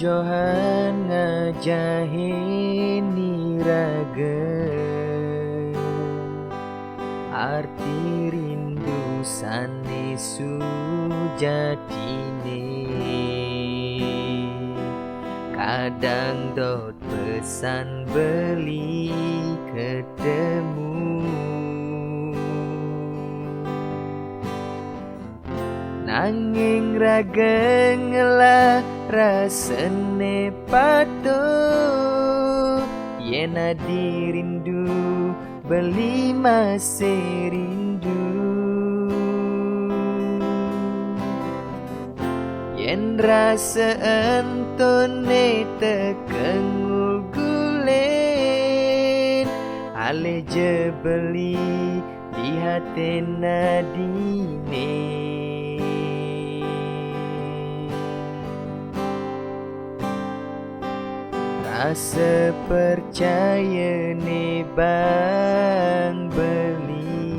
Johan ngajahin niraga arti rindu sane sujatine. Kadang dot pesan beli ketemu, nanging raga ngelah rasane patuh. Yena dirindu beli masih rindu, yen rasa entone tekengul gulen, ale je beli di hati nadine. Rasa percaya ne bang beli,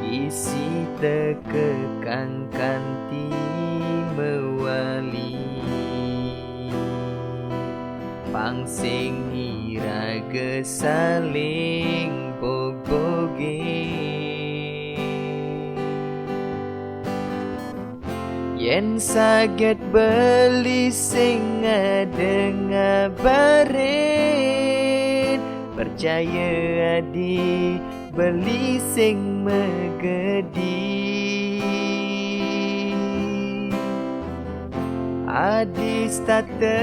isi tekekang kanti mewali. Pangsing iraga saling boboge, yen saget beli sing ada ngabarin. Percaya adi beli sing megedi, adis tata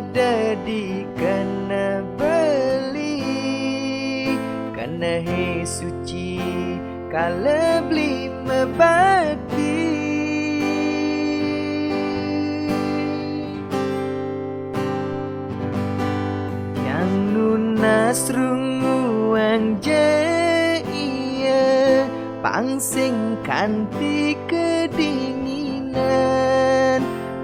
ada di kena beli, kena he suci kala beli mebati. Yang lunas runguang je iya, pangsing kanti kedinginan,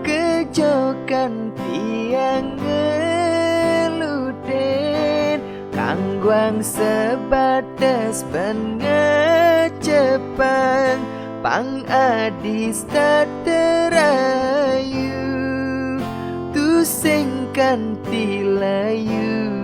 kejokan tiang ngeluden, kangguang sebatas ban ngecepan, pang adis tak terayu, tu sing kanti layu.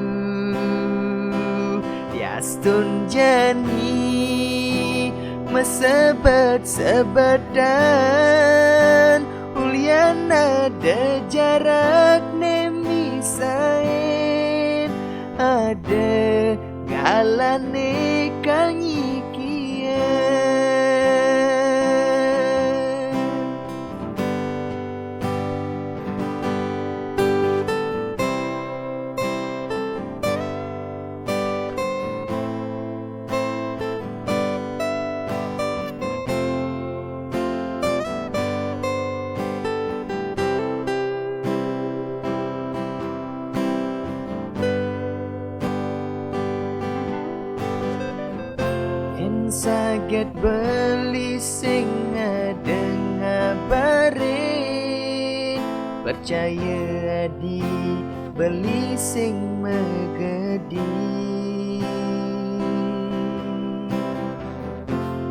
Diastun jani mesebat-sebadan, ulian ada jarak nemisain, ada galane kanyikian. Saget beli sing ada ngabarin, percaya adi beli sing megedi,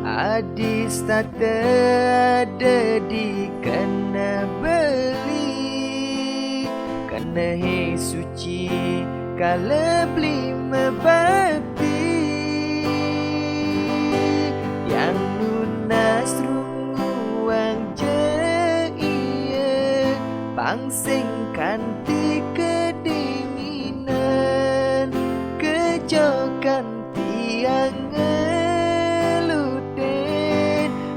adis tata ada di kena beli, kena he suci kala beli mebati. Yang lunas runguang je iya, pangsing kanti kedinginan, kejokan tiang ngeluden,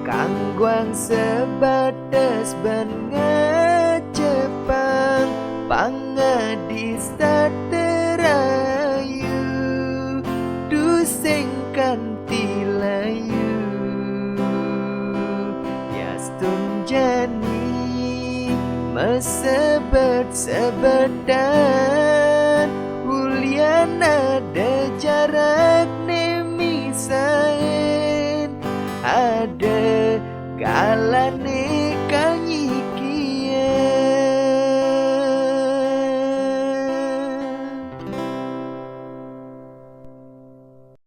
kangguang sebatas ban ngejepang, pangadis tak terayu, du sing kanti layu. Jani mesebat-sebadan, ulian ada jarak nemisain, ada galane